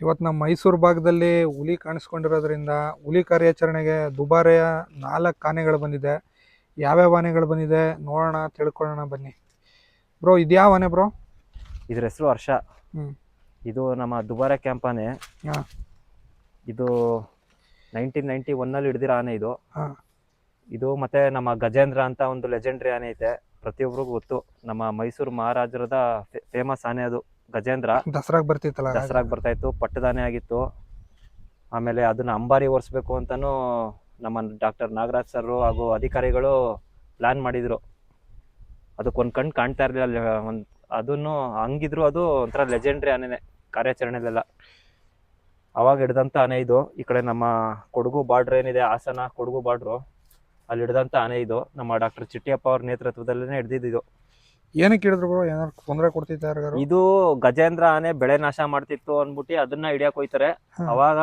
ಇವತ್ತು ನಮ್ಮ ಮೈಸೂರು ಭಾಗದಲ್ಲಿ ಹುಲಿ ಕಾಣಿಸ್ಕೊಂಡಿರೋದ್ರಿಂದ ಹುಲಿ ಕಾರ್ಯಾಚರಣೆಗೆ ದುಬಾರಿಯ 4 ಆನೆಗಳು ಬಂದಿದೆ. ಯಾವ್ಯಾವ ಆನೆಗಳು ಬಂದಿದೆ ನೋಡೋಣ, ತಿಳ್ಕೊಳ್ಳೋಣ ಬನ್ನಿ. ಬ್ರೋ, ಇದ್ಯಾವ ಆನೆ ಬ್ರೋ? ಇದ್ರ ಹೆಸರು ಹರ್ಷ. ಇದು ನಮ್ಮ ದುಬಾರೆ ಕ್ಯಾಂಪ್ ಆನೆ. ಹಾಂ, ಇದು 1991 ಹಿಡ್ದಿರೋ ಆನೆ ಇದು. ಹಾಂ, ಇದು ಮತ್ತೆ ನಮ್ಮ ಗಜೇಂದ್ರ ಅಂತ ಒಂದು ಲೆಜೆಂಡ್ರಿ ಆನೆ ಐತೆ, ಪ್ರತಿಯೊಬ್ಬರಿಗೂ ಗೊತ್ತು. ನಮ್ಮ ಮೈಸೂರು ಮಹಾರಾಜರದ ಫೇಮಸ್ ಆನೆ ಅದು ಗಜೇಂದ್ರ. ದಸರಾಗ್ ಬರ್ತಿತ್ತಲ್ಲ, ದಸರಾಗ್ ಬರ್ತಾ ಇತ್ತು, ಪಟ್ಟದಾನೆ ಆಗಿತ್ತು. ಆಮೇಲೆ ಅದನ್ನ ಅಂಬಾರಿ ಓಡಿಸ್ಬೇಕು ಅಂತಾನು ನಮ್ಮ ಡಾಕ್ಟರ್ ನಾಗರಾಜ್ ಸರ್ ಹಾಗೂ ಅಧಿಕಾರಿಗಳು ಪ್ಲಾನ್ ಮಾಡಿದ್ರು. ಅದಕ್ಕೊಂದು ಕಣ್ಣು ಕಾಣ್ತಾ ಇರಲಿಲ್ಲ. ಅದನ್ನು ಹಂಗಿದ್ರು ಅದು ಒಂಥರ ಲೆಜೆಂಡ್ರಿ ಆನೆನೆ ಕಾರ್ಯಾಚರಣೆಲೆಲ್ಲ. ಅವಾಗ ಹಿಡ್ದಂಥ ಆನೆ ಇದು. ಈ ಕಡೆ ನಮ್ಮ ಕೊಡಗು ಬಾರ್ಡ್ರ್ ಏನಿದೆ, ಹಾಸನ ಕೊಡಗು ಬಾರ್ಡ್ರು, ಅಲ್ಲಿ ಹಿಡ್ದಂಥ ಆನೆ ಇದು. ನಮ್ಮ ಡಾಕ್ಟರ್ ಚಿಟ್ಟಿಯಪ್ಪ ಅವ್ರ ನೇತೃತ್ವದಲ್ಲೇ ಹಿಡ್ದಿದ್ದು. ಏನಕ್ಕೆ ಹಿಡಿದ್ರು ಬ್ರೋ? ಏನಾದ್ರು ತೊಂದರೆ ಕೊಡ್ತಿತ್ತು ಯಾರಿಗಾರು? ಇದು ಗಜೇಂದ್ರ ಆನೆ ಬೆಳೆ ನಾಶ ಮಾಡ್ತಿತ್ತು ಅಂದ್ಬಿಟ್ಟು ಅದನ್ನ ಹಿಡಿಯಕ್ ಹೋಯ್ತಾರೆ. ಅವಾಗ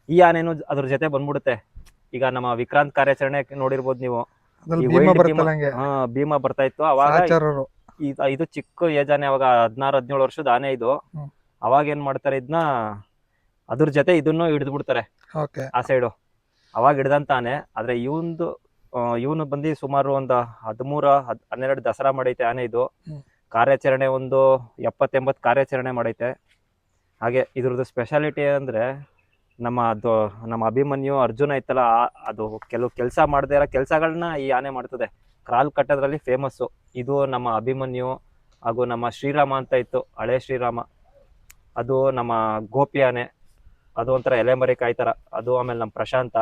ಈ ಆನೆನು ಅದ್ರ ಜೊತೆ ಬಂದ್ಬಿಡುತ್ತೆ. ಈಗ ನಮ್ಮ ವಿಕ್ರಾಂತ್ ಕಾರ್ಯಾಚರಣೆ ನೋಡಿರ್ಬೋದು ನೀವು, ಭೀಮಾ ಬರ್ತಾ ಇತ್ತು ಅವಾಗ. ಇದು ಚಿಕ್ಕ ಏಜ್ ಆನೆ, ಅವಾಗ 16-17 ವರ್ಷದ ಆನೆ ಇದು. ಅವಾಗ ಏನ್ ಮಾಡ್ತಾರೆ, ಇದನ್ನ ಅದ್ರ ಜೊತೆ ಇದನ್ನು ಹಿಡಿದು ಬಿಡ್ತಾರೆ ಆ ಸೈಡು. ಅವಾಗ ಹಿಡ್ದಂತ ಆನೆ. ಆದ್ರೆ ಇವನು ಬಂದು ಸುಮಾರು ಒಂದು 13-12 ದಸರಾ ಮಾಡೈತೆ ಆನೆ ಇದು. ಕಾರ್ಯಾಚರಣೆ ಒಂದು 70-80 ಕಾರ್ಯಾಚರಣೆ ಮಾಡೈತೆ. ಹಾಗೆ ಇದ್ರದ್ದು ಸ್ಪೆಷಾಲಿಟಿ ಅಂದ್ರೆ ನಮ್ಮ ಅಭಿಮನ್ಯು ಅರ್ಜುನ ಇತ್ತಲ್ಲ, ಅದು ಕೆಲವು ಕೆಲಸ ಮಾಡದೇ ಇರೋ ಕೆಲಸಗಳನ್ನ ಈ ಆನೆ ಮಾಡ್ತದೆ. ಕ್ರಾಲ್ ಕಟ್ಟೋದ್ರಲ್ಲಿ ಫೇಮಸ್ಸು ಇದು. ನಮ್ಮ ಅಭಿಮನ್ಯು ಹಾಗೂ ನಮ್ಮ ಶ್ರೀರಾಮ ಅಂತ ಇತ್ತು, ಹಳೆ ಶ್ರೀರಾಮ, ಅದು ನಮ್ಮ ಗೋಪಿ ಆನೆ, ಅದು ಒಂಥರ ಎಲೆಮರಿ ಕಾಯ್ತಾರ ಅದು. ಆಮೇಲೆ ನಮ್ಮ ಪ್ರಶಾಂತ,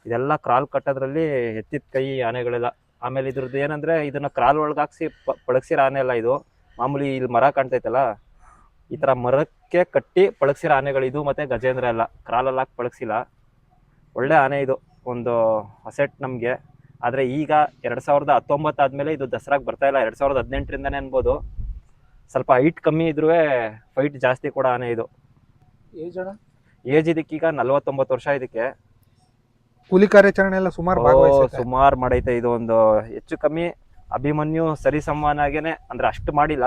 ಇದೆಲ್ಲ ಕ್ರಾಲ್ ಕಟ್ಟೋದ್ರಲ್ಲಿ ಎತ್ತಿದ ಕೈ ಆನೆಗಳೆಲ್ಲ. ಆಮೇಲೆ ಇದ್ರದ್ದು ಏನಂದ್ರೆ, ಇದನ್ನ ಕ್ರಾಲ್ ಒಳಗಾಕ್ಸಿ ಪಳಗ್ಸಿರೋ ಆನೆ ಅಲ್ಲ ಇದು. ಮಾಮೂಲಿ ಇಲ್ಲಿ ಮರ ಕಾಣ್ತೈತಲ್ಲ, ಈ ತರ ಮರಕ್ಕೆ ಕಟ್ಟಿ ಪಳಗ್ಸಿರೋ ಆನೆಗಳು ಇದು. ಮತ್ತೆ ಗಜೇಂದ್ರ ಎಲ್ಲ ಕ್ರಾಲಲ್ಲಿ ಹಾಕಿ ಪಳಗ್ಸಿಲ್ಲ. ಒಳ್ಳೆ ಆನೆ ಇದು, ಒಂದು ಅಸೆಟ್ ನಮ್ಗೆ. ಆದ್ರೆ ಈಗ 2019 ಆದ್ಮೇಲೆ ಇದು ದಸರಾಗ್ ಬರ್ತಾ ಇಲ್ಲ. 2018ರಿಂದಾನೇ ಅನ್ಬೋದು. ಸ್ವಲ್ಪ ಹೈಟ್ ಕಮ್ಮಿ ಇದ್ರೂ ಫೈಟ್ ಜಾಸ್ತಿ ಕೂಡ ಆನೆ ಇದು. ಏಜ್ ಇದಕ್ಕೀಗ 49 ವರ್ಷ. ಇದಕ್ಕೆ ಹುಲಿ ಕಾರ್ಯಾಚರಣೆ ಎಲ್ಲ ಸುಮಾರು ಮಾಡೈತೆ ಇದು. ಒಂದು ಹೆಚ್ಚು ಕಮ್ಮಿ ಅಭಿಮನ್ಯು ಸರಿ ಸಮಾನಾಗೇನೆ, ಅಂದ್ರೆ ಅಷ್ಟು ಮಾಡಿಲ್ಲ,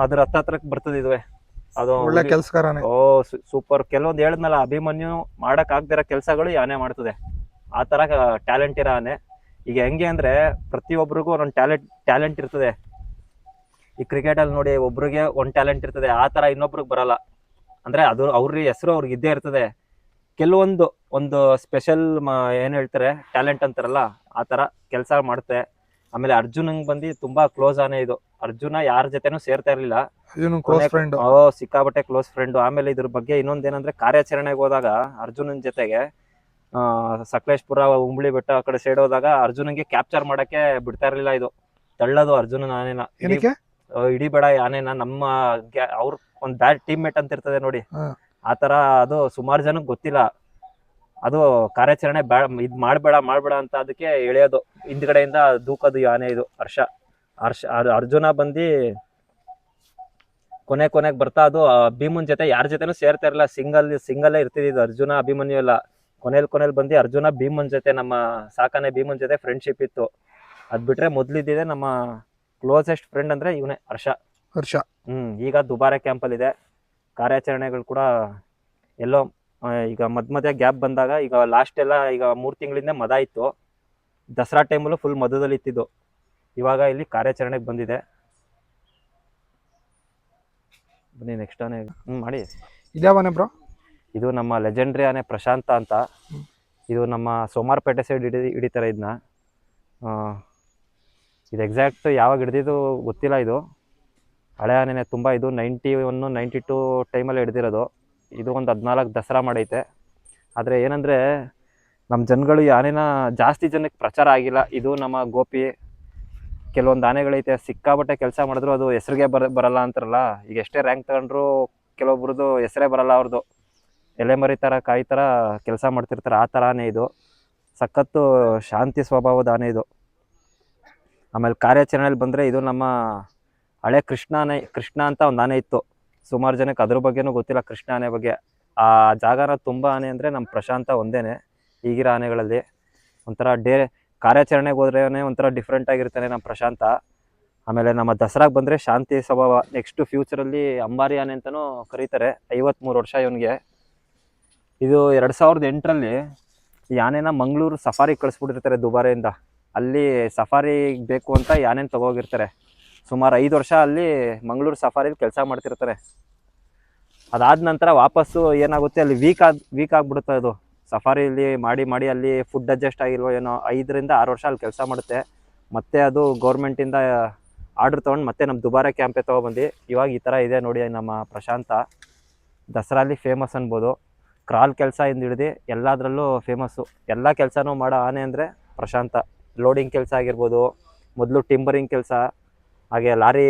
ಅದ್ರ ಹತ್ರಕ್ಕೆ ಬರ್ತದೆ ಇದುವೆ. ಅದು ಒಳ್ಳೆ ಕೆಲಸಗಾರ. ಸೂಪರ್. ಕೆಲವೊಂದು ಹೇಳಿದ್ನಲ್ಲ, ಅಭಿಮನ್ಯು ಮಾಡಕ್ ಆಗದಿರೋ ಕೆಲಸಗಳು ಈ ಆನೆ ಮಾಡ್ತದೆ. ಆ ತರ ಟ್ಯಾಲೆಂಟ್ ಇರೋ ಆನೆ. ಈಗ ಹೆಂಗೆ ಅಂದ್ರೆ, ಪ್ರತಿಯೊಬ್ಬರಿಗೂ ಒಂದೊಂದು ಟ್ಯಾಲೆಂಟ್ ಇರ್ತದೆ. ಈ ಕ್ರಿಕೆಟ್ ಅಲ್ಲಿ ನೋಡಿ, ಒಬ್ರಿಗೆ ಒಂದ್ ಟ್ಯಾಲೆಂಟ್ ಇರ್ತದೆ, ಆ ತರ ಇನ್ನೊಬ್ರಿಗೆ ಬರಲ್ಲ. ಅಂದ್ರೆ ಅದು ಅವ್ರ ಹೆಸರು ಅವ್ರಿಗೆ ಇದ್ದೇ ಇರ್ತದೆ. ಒಂದು ಸ್ಪೆಷಲ್ ಏನ್ ಹೇಳ್ತಾರೆ, ಟ್ಯಾಲೆಂಟ್ ಅಂತಾರಲ್ಲ, ಆ ತರ ಕೆಲಸ ಮಾಡುತ್ತೆ. ಆಮೇಲೆ ಅರ್ಜುನಂಗ್ ಬಂದು ತುಂಬಾ ಕ್ಲೋಸ್ ಆನೆ ಇದು. ಅರ್ಜುನ ಯಾರ ಜೊತೆನೂ ಸೇರ್ತಾ ಇರ್ಲಿಲ್ಲ, ಸಿಕ್ಕಾಬಟ್ಟೆ ಕ್ಲೋಸ್ ಫ್ರೆಂಡ್. ಆಮೇಲೆ ಇದ್ರ ಬಗ್ಗೆ ಇನ್ನೊಂದೇನಂದ್ರೆ, ಕಾರ್ಯಾಚರಣೆಗೆ ಹೋದಾಗ ಅರ್ಜುನನ್ ಜೊತೆಗೆ ಸಕಲೇಶ್ಪುರ, ಉಂಬ್ಳಿ ಬೆಟ್ಟ ಆ ಕಡೆ ಸೈಡ್ ಹೋದಾಗ ಅರ್ಜುನಂಗೆ ಕ್ಯಾಪ್ಚರ್ ಮಾಡಕ್ಕೆ ಬಿಡ್ತಾ ಇರ್ಲಿಲ್ಲ. ಇದು ತಳ್ಳೋದು ಅರ್ಜುನನ ಆನೆನ. ಹಿಡಿಬೇಡ ಆನೆನ, ನಮ್ಮ ಅವ್ರ ಒಂದ್ ಬ್ಯಾಡ್ ಟೀಮ್ ಮೇಟ್ ಅಂತ ಇರ್ತದೆ ನೋಡಿ, ಆತರ. ಅದು ಸುಮಾರು ಜನಕ್ಕೆ ಗೊತ್ತಿಲ್ಲ. ಅದು ಕಾರ್ಯಾಚರಣೆ ಇದ್ ಮಾಡ್ಬೇಡ ಅಂತ ಅದಕ್ಕೆ ಎಳೆಯೋದು, ಹಿಂದ್ಗಡೆಯಿಂದ ದೂಕೋದು ಈ ಆನೆ ಇದು. ಅರ್ಜುನ ಬಂದು ಕೊನೆಗೆ ಬರ್ತಾ, ಅದು ಭೀಮನ್ ಜೊತೆ ಯಾರ ಜೊತೆನೂ ಸೇರ್ತಾ ಇರಲ್ಲ, ಸಿಂಗಲ್ಲೇ ಇರ್ತಿದ್ದು ಅರ್ಜುನ ಅಭಿಮನ್ಯು ಎಲ್ಲ. ಕೊನೆಯಲ್ಲಿ ಬಂದು ಅರ್ಜುನ ಭೀಮನ್ ಜೊತೆ, ನಮ್ಮ ಸಾಕಾನೆ ಭೀಮನ್ ಜೊತೆ ಫ್ರೆಂಡ್ಶಿಪ್ ಇತ್ತು. ಅದ್ ಬಿಟ್ರೆ ಮೊದ್ಲಿದ್ದಿದೆ ನಮ್ಮ ಕ್ಲೋಸೆಸ್ಟ್ ಫ್ರೆಂಡ್ ಅಂದ್ರೆ ಇವನೇ, ಹರ್ಷ. ಈಗ ದುಬಾರೆ ಕ್ಯಾಂಪಲ್ಲಿ ಇದೆ. ಕಾರ್ಯಾಚರಣೆಗಳು ಕೂಡ ಎಲ್ಲೋ ಈಗ ಮಧ್ಯ ಗ್ಯಾಪ್ ಬಂದಾಗ, ಈಗ ಲಾಸ್ಟ್ ಎಲ್ಲ ಈಗ 3 ತಿಂಗಳಿಂದ ಮದ ಇತ್ತು. ದಸರಾ ಟೈಮಲ್ಲೂ ಫುಲ್ ಮದದಲ್ಲಿ ಇತ್ತಿದ್ದು. ಇವಾಗ ಇಲ್ಲಿ ಕಾರ್ಯಾಚರಣೆಗೆ ಬಂದಿದೆ. ಬನ್ನಿ ನೆಕ್ಸ್ಟ್ ಆನೆ ಮಾಡಿ. ಇದ್ಯಾವನೆ ಬ್ರೋ? ಇದು ನಮ್ಮ ಲೆಜೆಂಡ್ರಿ ಆನೆ ಪ್ರಶಾಂತ ಅಂತ. ಇದು ನಮ್ಮ ಸೋಮಾರ್ಪೇಟೆ ಸೈಡ್ ಹಿಡಿತಾರೆ ಇದನ್ನ. ಇದು ಎಕ್ಸಾಕ್ಟ್ ಯಾವಾಗ ಹಿಡ್ದಿದ್ದು ಗೊತ್ತಿಲ್ಲ. ಇದು ಹಳೆ ಆನೆನೆ ತುಂಬ. ಇದು 91-92 ಟೈಮಲ್ಲಿ ಹಿಡ್ದಿರೋದು. ಇದು ಒಂದು 14 ದಸರಾ ಮಾಡೈತೆ. ಆದರೆ ಏನಂದರೆ, ನಮ್ಮ ಜನಗಳು ಈ ಆನೆನ ಜಾಸ್ತಿ ಜನಕ್ಕೆ ಪ್ರಚಾರ ಆಗಿಲ್ಲ. ಇದು ನಮ್ಮ ಗೋಪಿ. ಕೆಲವೊಂದು ಆನೆಗಳೈತೆ ಸಿಕ್ಕಾಬಟ್ಟೆ ಕೆಲಸ ಮಾಡಿದ್ರು ಅದು ಹೆಸರಿಗೆ ಬರಲ್ಲ ಅಂತಾರಲ್ಲ. ಈಗ ಎಷ್ಟೇ ರ್ಯಾಂಕ್ ತಗೊಂಡ್ರು ಕೆಲವೊಬ್ರದ್ದು ಹೆಸರೇ ಬರಲ್ಲ. ಅವ್ರದ್ದು ಎಲೆಮರಿ ಥರ ಕಾಯಿ ಥರ ಕೆಲಸ ಮಾಡ್ತಿರ್ತಾರೆ, ಆ ಥರ ಆನೆ ಇದು. ಸಖತ್ತು ಶಾಂತಿ ಸ್ವಭಾವದ ಆನೆ ಇದು. ಆಮೇಲೆ ಕಾರ್ಯಾಚರಣೆಯಲ್ಲಿ ಬಂದರೆ, ಇದು ನಮ್ಮ ಹಳೆ ಕೃಷ್ಣ ಅಂತ ಒಂದು ಆನೆ ಇತ್ತು. ಸುಮಾರು ಜನಕ್ಕೆ ಅದ್ರ ಬಗ್ಗೆನೂ ಗೊತ್ತಿಲ್ಲ, ಕೃಷ್ಣ ಆನೆ ಬಗ್ಗೆ. ಆ ಜಾಗನ ತುಂಬ ಆನೆ ಅಂದರೆ ನಮ್ಮ ಪ್ರಶಾಂತ ಒಂದೇನೆ ಈಗಿರೋ ಆನೆಗಳಲ್ಲಿ. ಒಂಥರ ಕಾರ್ಯಾಚರಣೆಗೆ ಹೋದ್ರೇ ಒಂಥರ ಡಿಫ್ರೆಂಟ್ ಆಗಿರ್ತಾನೆ ನಮ್ಮ ಪ್ರಶಾಂತ. ಆಮೇಲೆ ನಮ್ಮ ದಸರಾಗೆ ಬಂದರೆ ಶಾಂತಿ ಸ್ವಭಾವ. ನೆಕ್ಸ್ಟ್ ಫ್ಯೂಚರಲ್ಲಿ ಅಂಬಾರಿ ಆನೆ ಅಂತಲೂ ಕರೀತಾರೆ. 53 ವರ್ಷ ಇವನಿಗೆ. ಇದು 2008ರಲ್ಲಿ ಈ ಆನೆನ ಮಂಗಳೂರು ಸಫಾರಿಗೆ ಕಳಿಸ್ಬಿಟ್ಟಿರ್ತಾರೆ ದುಬಾರೆಯಿಂದ. ಅಲ್ಲಿ ಸಫಾರಿ ಬೇಕು ಅಂತ ಈ ಆನೆನ ತಗೋಗಿರ್ತಾರೆ. ಸುಮಾರು 5 ವರ್ಷ ಅಲ್ಲಿ ಮಂಗಳೂರು ಸಫಾರಿಲಿ ಕೆಲಸ ಮಾಡ್ತಿರ್ತಾರೆ. ಅದಾದ ನಂತರ ವಾಪಸ್ಸು ಏನಾಗುತ್ತೆ, ಅಲ್ಲಿ ವೀಕ್ ಆಗಿಬಿಡುತ್ತೆ ಅದು. ಸಫಾರಿಲಿ ಮಾಡಿ ಅಲ್ಲಿ ಫುಡ್ ಅಡ್ಜಸ್ಟ್ ಆಗಿಲ್ವೋ ಏನೋ, 5ರಿಂದ 6 ವರ್ಷ ಅಲ್ಲಿ ಕೆಲಸ ಮಾಡುತ್ತೆ. ಮತ್ತೆ ಅದು ಗೌರ್ಮೆಂಟಿಂದ ಆರ್ಡ್ರ್ ತೊಗೊಂಡು ಮತ್ತೆ ನಮ್ಮ ದುಬಾರೆ ಕ್ಯಾಂಪೇ ತೊಗೊಬಂದು ಇವಾಗ ಈ ಥರ ಇದೆ ನೋಡಿ ನಮ್ಮ ಪ್ರಶಾಂತ. ದಸರಾಲಿ ಫೇಮಸ್ ಅನ್ಬೋದು. ಕ್ರಾಲ್ ಕೆಲಸ ಇಂದ ಹಿಡಿದು ಎಲ್ಲದರಲ್ಲೂ ಫೇಮಸ್ಸು. ಎಲ್ಲ ಕೆಲಸನೂ ಮಾಡೋ ಆನೆ ಅಂದರೆ ಪ್ರಶಾಂತ. ಲೋಡಿಂಗ್ ಕೆಲಸ ಆಗಿರ್ಬೋದು, ಮೊದಲು ಟಿಂಬರಿಂಗ್ ಕೆಲಸ, ಹಾಗೆ ಲಾರಿ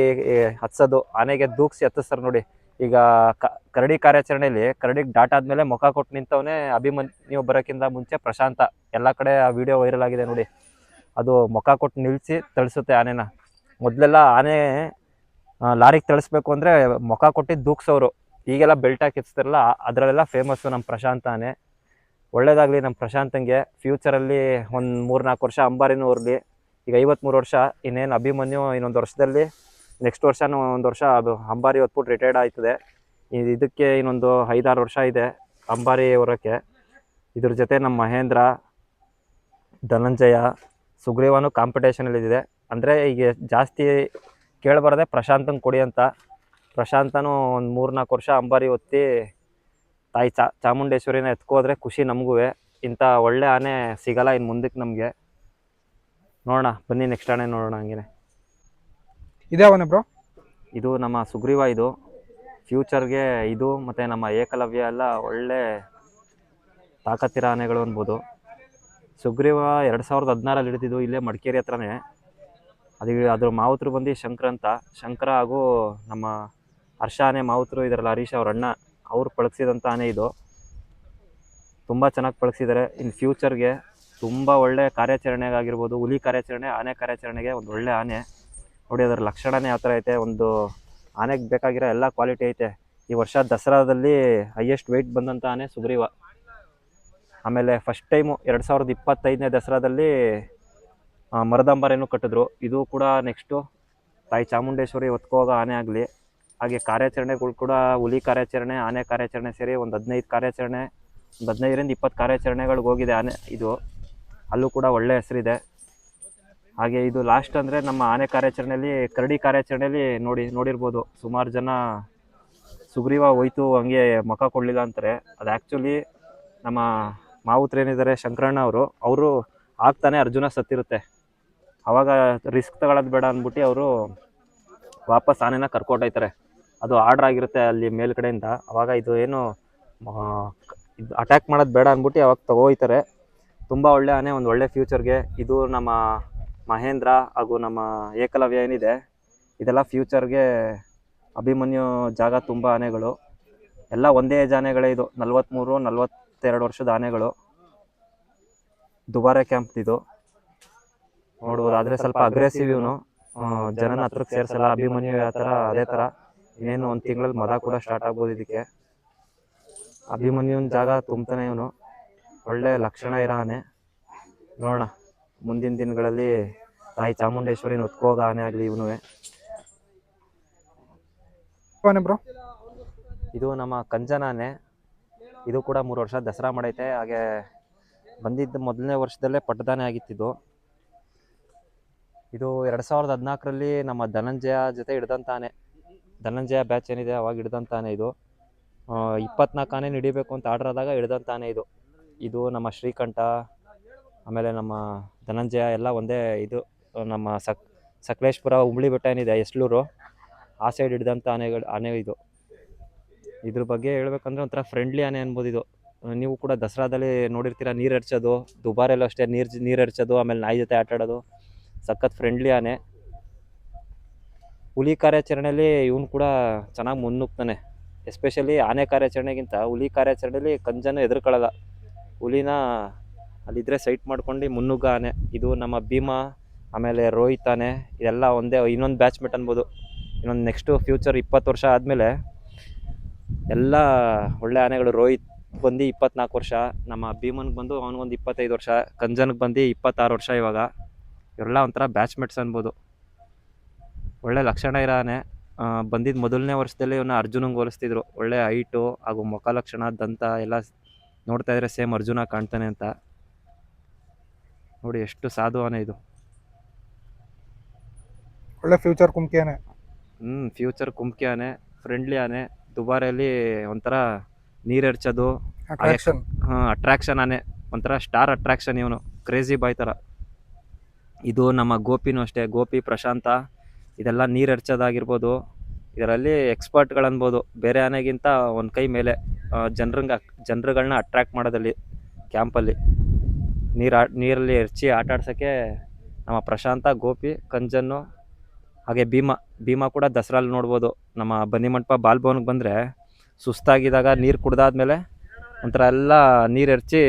ಹತ್ಸೋದು, ಆನೆಗೆ ದೂಕ್ಸಿ ಹತ್ತಿಸ್ತಾರೆ ನೋಡಿ. ಈಗ ಕರಡಿ ಕಾರ್ಯಾಚರಣೆಯಲ್ಲಿ ಕರಡಿಗೆ ಡಾಟ್ ಆದಮೇಲೆ ಮುಖ ಕೊಟ್ಟು ನಿಂತವನೇ ಅಭಿಮನ್ಯು ಬರೋಕ್ಕಿಂತ ಮುಂಚೆ ಪ್ರಶಾಂತ. ಎಲ್ಲ ಕಡೆ ಆ ವಿಡಿಯೋ ವೈರಲ್ ಆಗಿದೆ ನೋಡಿ. ಅದು ಮುಖ ಕೊಟ್ಟು ನಿಲ್ಲಿಸಿ ತಳಿಸುತ್ತೆ ಆನೆನ. ಮೊದಲೆಲ್ಲ ಆನೆ ಲಾರಿಗೆ ತಳಿಸ್ಬೇಕು ಅಂದರೆ ಮುಖ ಕೊಟ್ಟು ದೂಕ್ಸೋರು. ಈಗೆಲ್ಲ ಬೆಲ್ಟ್ ಹಾಕಿ ಎತ್ತಿಸ್ತಾರಲ್ಲ, ಅದರಲ್ಲೆಲ್ಲ ಫೇಮಸ್ಸು ನಮ್ಮ ಪ್ರಶಾಂತ ಆನೆ. ಒಳ್ಳೇದಾಗಲಿ ನಮ್ಮ ಪ್ರಶಾಂತಂಗೆ. ಫ್ಯೂಚರಲ್ಲಿ ಒಂದು 3-4 ವರ್ಷ ಅಂಬಾರಿನೂ ಇರಲಿ. ಈಗ 53 ವರ್ಷ, ಇನ್ನೇನು ಅಭಿಮನ್ಯು ಇನ್ನೊಂದು ವರ್ಷದಲ್ಲಿ, ನೆಕ್ಸ್ಟ್ ವರ್ಷನೂ ಒಂದು ವರ್ಷ ಅದು ಅಂಬಾರಿ ಹೊತ್ಬಿಟ್ಟು ರಿಟೈರ್ಡ್ ಆಯ್ತದೆ. ಇದಕ್ಕೆ ಇನ್ನೊಂದು 5-6 ವರ್ಷ ಇದೆ ಅಂಬಾರಿ ಹೊರಕ್ಕೆ. ಇದ್ರ ಜೊತೆ ನಮ್ಮ ಮಹೇಂದ್ರ, ಧನಂಜಯ, ಸುಗ್ರೀವನು ಕಾಂಪಿಟೇಷನಲ್ಲಿದೆ. ಅಂದರೆ ಈಗ ಜಾಸ್ತಿ ಕೇಳಿಬರೋದೆ ಪ್ರಶಾಂತಂಗೆ ಕೊಡಿ ಅಂತ. ಪ್ರಶಾಂತನೂ ಒಂದು 3-4 ವರ್ಷ ಅಂಬಾರಿ ಹೊತ್ತಿ ತಾಯಿ ಚಾಮುಂಡೇಶ್ವರಿನ ಎತ್ಕೋದ್ರೆ ಖುಷಿ ನಮಗೂ. ಇಂಥ ಒಳ್ಳೆ ಆನೆ ಸಿಗಲ್ಲ ಇನ್ನು ಮುಂದಕ್ಕೆ ನಮಗೆ. ನೋಡೋಣ ಬನ್ನಿ, ನೆಕ್ಸ್ಟ್ ಆನೆ ನೋಡೋಣ. ಹಂಗೇನೆ ಇದ್ಯಾವನೇ ಬ್ರೋ? ಇದು ನಮ್ಮ ಸುಗ್ರೀವ. ಇದು ಫ್ಯೂಚರ್ಗೆ ಇದು ಮತ್ತು ನಮ್ಮ ಏಕಲವ್ಯ ಎಲ್ಲ ಒಳ್ಳೆ ತಾಕತ್ತಿರೋ ಆನೆಗಳು ಅನ್ಬೋದು. ಸುಗ್ರೀವ 2016ರಲ್ಲಿ ಹಿಡಿದಿದ್ದು ಇಲ್ಲೇ ಮಡಿಕೇರಿ ಹತ್ರನೇ. ಅದ್ರ ಮಾವುತರು ಬಂದು ಶಂಕರ ಅಂತ. ಶಂಕರ ಹಾಗೂ ನಮ್ಮ ಹರ್ಷ ಆನೆ ಮಾವುತರು ಇದರಲ್ಲಿ ಹರೀಶ್ ಅವ್ರ ಅಣ್ಣ, ಅವ್ರು ಪಳಗಿಸಿದಂಥ ಆನೆ ಇದು. ತುಂಬ ಚೆನ್ನಾಗಿ ಪಳಗಿಸಿದ್ದಾರೆ. ಇನ್ನು ಫ್ಯೂಚರ್ಗೆ ತುಂಬ ಒಳ್ಳೆ ಕಾರ್ಯಾಚರಣೆಗಾಗಿರ್ಬೋದು, ಹುಲಿ ಕಾರ್ಯಾಚರಣೆ, ಆನೆ ಕಾರ್ಯಾಚರಣೆಗೆ ಒಂದು ಒಳ್ಳೆ ಆನೆ ನೋಡಿ. ಅದರ ಲಕ್ಷಣನೇ ಯಾವ ಥರ ಐತೆ, ಒಂದು ಆನೆಗೆ ಬೇಕಾಗಿರೋ ಎಲ್ಲ ಕ್ವಾಲಿಟಿ ಐತೆ. ಈ ವರ್ಷ ದಸರಾದಲ್ಲಿ ಹೈಯೆಸ್ಟ್ ವೆಯ್ಟ್ ಬಂದಂಥ ಆನೆ ಸುಗ್ರೀವ. ಆಮೇಲೆ ಫಸ್ಟ್ ಟೈಮು 2025ನೇ ದಸರಾದಲ್ಲಿ ಮರದಂಬಾರೇನು ಕಟ್ಟಿದ್ರು. ಇದು ಕೂಡ ನೆಕ್ಸ್ಟು ತಾಯಿ ಚಾಮುಂಡೇಶ್ವರಿ ಹೊತ್ಕೋಗೋ ಆನೆ ಆಗಲಿ. ಹಾಗೆ ಕಾರ್ಯಾಚರಣೆಗಳು ಕೂಡ ಹುಲಿ ಕಾರ್ಯಾಚರಣೆ, ಆನೆ ಕಾರ್ಯಾಚರಣೆ ಸೇರಿ ಒಂದು 15 ಕಾರ್ಯಾಚರಣೆ, ಒಂದು 15ರಿಂದ 20 ಕಾರ್ಯಾಚರಣೆಗಳಿಗೆ ಹೋಗಿದೆ ಆನೆ ಇದು. ಅಲ್ಲೂ ಕೂಡ ಒಳ್ಳೆ ಹೆಸರಿದೆ. ಹಾಗೆ ಇದು ಲಾಸ್ಟ್ ಅಂದರೆ ನಮ್ಮ ಆನೆ ಕಾರ್ಯಾಚರಣೆಯಲ್ಲಿ, ಕರಡಿ ಕಾರ್ಯಾಚರಣೆಯಲ್ಲಿ ನೋಡಿರ್ಬೋದು ಸುಮಾರು ಜನ ಸುಗ್ರೀವ ಹೋಯ್ತು ಹಂಗೆ ಮುಖ ಕೊಡಲಿಲ್ಲ ಅಂತಾರೆ. ಅದು ಆ್ಯಕ್ಚುಲಿ ನಮ್ಮ ಮಾವುತರೇನಿದ್ದಾರೆ ಶಂಕರಣ್ಣ ಅವರು ಆಗ್ತಾನೆ ಅರ್ಜುನ ಸತ್ತಿರುತ್ತೆ. ಆವಾಗ ರಿಸ್ಕ್ ತಗೊಳ್ಳೋದು ಬೇಡ ಅಂದ್ಬಿಟ್ಟು ಅವರು ವಾಪಸ್ ಆನೆನ ಕರ್ಕೊಟ್ಟೋಯ್ತಾರೆ. ಅದು ಆರ್ಡ್ರ್ ಆಗಿರುತ್ತೆ ಅಲ್ಲಿ ಮೇಲ್ಗಡೆಯಿಂದ. ಆವಾಗ ಇದು ಏನು ಇದು ಅಟ್ಯಾಕ್ ಮಾಡೋದು ಬೇಡ ಅಂದ್ಬಿಟ್ಟು ಅವಾಗ ತಗೋಯ್ತಾರೆ. ತುಂಬ ಒಳ್ಳೆ ಆನೆ, ಒಂದು ಒಳ್ಳೆ ಫ್ಯೂಚರ್ಗೆ. ಇದು ನಮ್ಮ ಮಹೇಂದ್ರ ಹಾಗೂ ನಮ್ಮ ಏಕಲವ್ಯ ಏನಿದೆ, ಇದೆಲ್ಲ ಫ್ಯೂಚರ್ಗೆ ಅಭಿಮನ್ಯು ಜಾಗ. ತುಂಬ ಆನೆಗಳು ಎಲ್ಲ ಒಂದೇ ಏಜ್ ಆನೆಗಳೇ. ಇದು 43-42 ವರ್ಷದ ಆನೆಗಳು. ದುಬಾರೆ ಕ್ಯಾಂಪ್ ಇದು ನೋಡ್ಬೋದು. ಆದರೆ ಸ್ವಲ್ಪ ಅಗ್ರೆಸಿವ್ ಇವನು, ಜನನ ಹತ್ರಕ್ಕೆ ಸೇರಿಸಲ್ಲ. ಅಭಿಮನ್ಯು ಯಾವ ಥರ ಅದೇ ಥರ. ಇನ್ನೇನು 1 ತಿಂಗಳಲ್ಲಿ ಮದ ಕೂಡ ಸ್ಟಾರ್ಟ್ ಆಗ್ಬೋದು ಇದಕ್ಕೆ. ಅಭಿಮನ್ಯುವಿನ ಜಾಗ ತುಂಬ್ತಾನೆ ಇವನು. ಒಳ್ಳೆ ಲಕ್ಷಣ ಇರೋ ಆನೆ. ನೋಡೋಣ ಮುಂದಿನ ದಿನಗಳಲ್ಲಿ ತಾಯಿ ಚಾಮುಂಡೇಶ್ವರಿನ ಹೊತ್ಕೋಗ ಆನೆ ಆಗಲಿ ಇವನು. ಬ್ರೋ ಇದು ನಮ್ಮ ಕಂಜನಾನೆ. ಇದು ಕೂಡ 3 ವರ್ಷ ದಸರಾ ಮಾಡೈತೆ. ಹಾಗೆ ಬಂದಿದ್ದ ಮೊದಲನೇ ವರ್ಷದಲ್ಲೇ ಪಟ್ಟದಾನೆ ಆಗಿತ್ತಿದ್ದು. ಇದು 2014ರಲ್ಲಿ ನಮ್ಮ ಧನಂಜಯ ಜೊತೆ ಹಿಡ್ದಂಥ ಆನೆ. ಧನಂಜಯ ಬ್ಯಾಚ್ ಏನಿದೆ ಅವಾಗ ಹಿಡ್ದಂಥ ಆನೆ ಇದು. 24 ಆನೆ ಹಿಡಿಬೇಕು ಅಂತ ಆರ್ಡರ್ ಆದಾಗ ಹಿಡ್ದಂಥ ಆನೆ ಇದು. ಇದು ನಮ್ಮ ಶ್ರೀಕಂಠ, ಆಮೇಲೆ ನಮ್ಮ ಧನಂಜಯ ಎಲ್ಲ ಒಂದೇ. ಇದು ನಮ್ಮ ಸಕಲೇಶ್ಪುರ ಹುಬ್ಳಿ ಬೆಟ್ಟ ಏನಿದೆ ಎಸ್ಲೂರು, ಆ ಸೈಡ್ ಹಿಡ್ದಂಥ ಆನೆ ಇದು. ಇದ್ರ ಬಗ್ಗೆ ಹೇಳ್ಬೇಕಂದ್ರೆ ಒಂಥರ ಫ್ರೆಂಡ್ಲಿ ಆನೆ ಅನ್ಬೋದು ಇದು. ನೀವು ಕೂಡ ದಸರಾದಲ್ಲಿ ನೋಡಿರ್ತೀರ, ನೀರು ಎರಚೋದು, ದುಬಾರೆಲ್ಲೂ ಅಷ್ಟೇ ನೀರು ಎರಚೋದು, ಆಮೇಲೆ ನಾಯಿ ಜೊತೆ ಆಟ ಆಡೋದು. ಸಖತ್ ಫ್ರೆಂಡ್ಲಿ ಆನೆ. ಹುಲಿ ಕಾರ್ಯಾಚರಣೆಯಲ್ಲಿ ಇವನು ಕೂಡ ಚೆನ್ನಾಗಿ ಮುನ್ನುಗ್ತಾನೆ. ಎಸ್ಪೆಷಲಿ ಆನೆ ಕಾರ್ಯಾಚರಣೆಗಿಂತ ಹುಲಿ ಕಾರ್ಯಾಚರಣೆಯಲ್ಲಿ ಕಂಜನ ಎದುರ್ಕೊಳ್ಳಲ್ಲ. ಹುಲಿನ ಅಲ್ಲಿದ್ದರೆ ಸೈಟ್ ಮಾಡ್ಕೊಂಡು ಮುನ್ನುಗ್ಗ ಆನೆ ಇದು. ನಮ್ಮ ಭೀಮಾ, ಆಮೇಲೆ ರೋಹಿತ್ ಆನೆ, ಇದೆಲ್ಲ ಒಂದೇ ಇನ್ನೊಂದು ಬ್ಯಾಚ್ಮೆಟ್ ಅನ್ಬೋದು. ಇನ್ನೊಂದು ನೆಕ್ಸ್ಟು ಫ್ಯೂಚರ್ 20 ವರ್ಷ ಆದಮೇಲೆ ಎಲ್ಲ ಒಳ್ಳೆ ಆನೆಗಳು. ರೋಹಿತ್ ಬಂದು 24 ವರ್ಷ, ನಮ್ಮ ಭೀಮನ್ಗೆ ಬಂದು ಅವನಿಗೊಂದು 25 ವರ್ಷ, ಕಂಜನ್ಗೆ ಬಂದು 26 ವರ್ಷ. ಇವಾಗ ಇವರೆಲ್ಲ ಒಂಥರ ಬ್ಯಾಚ್ಮೆಟ್ಸ್ ಅನ್ಬೋದು. ಒಳ್ಳೆ ಲಕ್ಷಣ ಇರೋ ಆನೆ. ಬಂದಿದ್ದು ಮೊದಲನೇ ವರ್ಷದಲ್ಲಿ ಇವನ್ನ ಅರ್ಜುನಂಗೆ ಹೋಲಿಸ್ತಿದ್ರು. ಒಳ್ಳೆ ಹೈಟು ಹಾಗೂ ಮುಖ ಲಕ್ಷಣ ದಂತ ಎಲ್ಲ ನೋಡ್ತಾ ಇದ್ರೆ ಸೇಮ್ ಅರ್ಜುನ ಕಾಣ್ತಾನೆ ಅಂತ. ನೋಡಿ ಎಷ್ಟು ಸಾಧು ಆನೆ ಇದು. ಒಳ್ಳೆ ಫ್ಯೂಚರ್ ಕುಮ್ಕಿ ಆನೆ. ಫ್ಯೂಚರ್ ಕುಮ್ಕಿ ಆನೆ, ಫ್ರೆಂಡ್ಲಿ ಆನೆ. ದುಬಾರೆಯಲ್ಲಿ ಒಂಥರ ನೀರೆರ್ಚೋದು, ಅಟ್ರಾಕ್ಷನ್. ಅಟ್ರಾಕ್ಷನ್ ಆನೆ, ಒಂಥರ ಸ್ಟಾರ್ ಅಟ್ರಾಕ್ಷನ್ ಇವನು, ಕ್ರೇಜಿ ಬಾಯ್ ಥರ. ಇದು ನಮ್ಮ ಗೋಪಿನೂ ಅಷ್ಟೇ, ಗೋಪಿ ಪ್ರಶಾಂತ ಇದೆಲ್ಲ ನೀರೆರ್ಚೋದಾಗಿರ್ಬೋದು, ಇದರಲ್ಲಿ ಎಕ್ಸ್ಪರ್ಟ್ಗಳನ್ಬೋದು. ಬೇರೆ ಆನೆಗಿಂತ ಒಂದು ಕೈ ಮೇಲೆ ಜನರುಗಳನ್ನ ಅಟ್ರ್ಯಾಕ್ಟ್ ಮಾಡೋದಲ್ಲಿ ಕ್ಯಾಂಪಲ್ಲಿ ನೀರಲ್ಲಿ ಎರ್ಚಿ ಆಟಾಡ್ಸೋಕ್ಕೆ ನಮ್ಮ ಪ್ರಶಾಂತ, ಗೋಪಿ, ಕಂಜನ್ನು ಹಾಗೆ ಭೀಮಾ ಕೂಡ ದಸರಲ್ಲಿ ನೋಡ್ಬೋದು. ನಮ್ಮ ಬನ್ನಿಮಂಟಪ ಬಾಲ್ಭವನ್ಗೆ ಬಂದರೆ ಸುಸ್ತಾಗಿದ್ದಾಗ ನೀರು ಕುಡ್ದಾದ್ಮೇಲೆ ಒಂಥರ ಎಲ್ಲ ನೀರೆರ್ಚಿ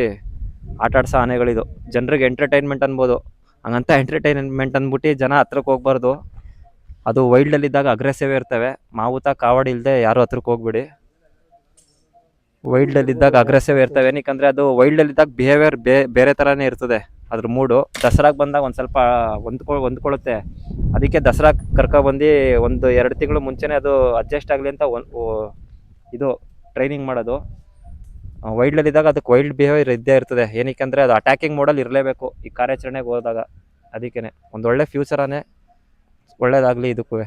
ಆಟಾಡ್ಸೋ ಆನೆಗಳಿದು. ಜನರಿಗೆ ಎಂಟರ್ಟೈನ್ಮೆಂಟ್ ಅನ್ಬೋದು. ಹಂಗಂತ ಎಂಟರ್ಟೈನ್ಮೆಂಟ್ ಅಂದ್ಬಿಟ್ಟು ಜನ ಹತ್ರಕ್ಕೆ ಹೋಗ್ಬಾರ್ದು. ಅದು ವೈಲ್ಡಲ್ಲಿದ್ದಾಗ ಅಗ್ರೆಸಿವ್ ಇರ್ತವೆ. ಮಾವುತ ಕಾವಡಿ ಇಲ್ಲದೆ ಯಾರು ಹತ್ರಕ್ಕೆ ಹೋಗ್ಬಿಡಿ. ವೈಲ್ಡಲ್ಲಿದ್ದಾಗ ಅಗ್ರೆಸಿವ್ ಇರ್ತವೆ. ಏನಕ್ಕಂದರೆ ಅದು ವೈಲ್ಡಲ್ಲಿದ್ದಾಗ ಬಿಹೇವಿಯರ್ ಬೇರೆ ಥರನೇ ಇರ್ತದೆ ಅದ್ರ ಮೂಡು. ದಸರಾಗೆ ಬಂದಾಗ ಒಂದು ಸ್ವಲ್ಪ ಹೊಂದ್ಕೊಳ್ಳುತ್ತೆ. ಅದಕ್ಕೆ ದಸರಾ ಕರ್ಕೊಬಂದು 1-2 ತಿಂಗಳು ಮುಂಚೆನೇ ಅದು ಅಡ್ಜಸ್ಟ್ ಆಗಲಿ ಅಂತ ಇದು ಟ್ರೈನಿಂಗ್ ಮಾಡೋದು. ವೈಲ್ಡಲ್ಲಿದ್ದಾಗ ಅದಕ್ಕೆ ವೈಲ್ಡ್ ಬಿಹೇವಿಯರ್ ಇದ್ದೇ ಇರ್ತದೆ. ಏನಕ್ಕೆ ಅದು ಅಟ್ಯಾಕಿಂಗ್ ಮೋಡಲ್ಲಿ ಇರಲೇಬೇಕು ಈ ಕಾರ್ಯಾಚರಣೆಗೆ ಹೋದಾಗ. ಅದಕ್ಕೇ ಒಂದೊಳ್ಳೆ ಫ್ಯೂಚರನೇ. ಒಳ್ಳೇದಾಗಲಿ ಇದಕ್ಕೂ.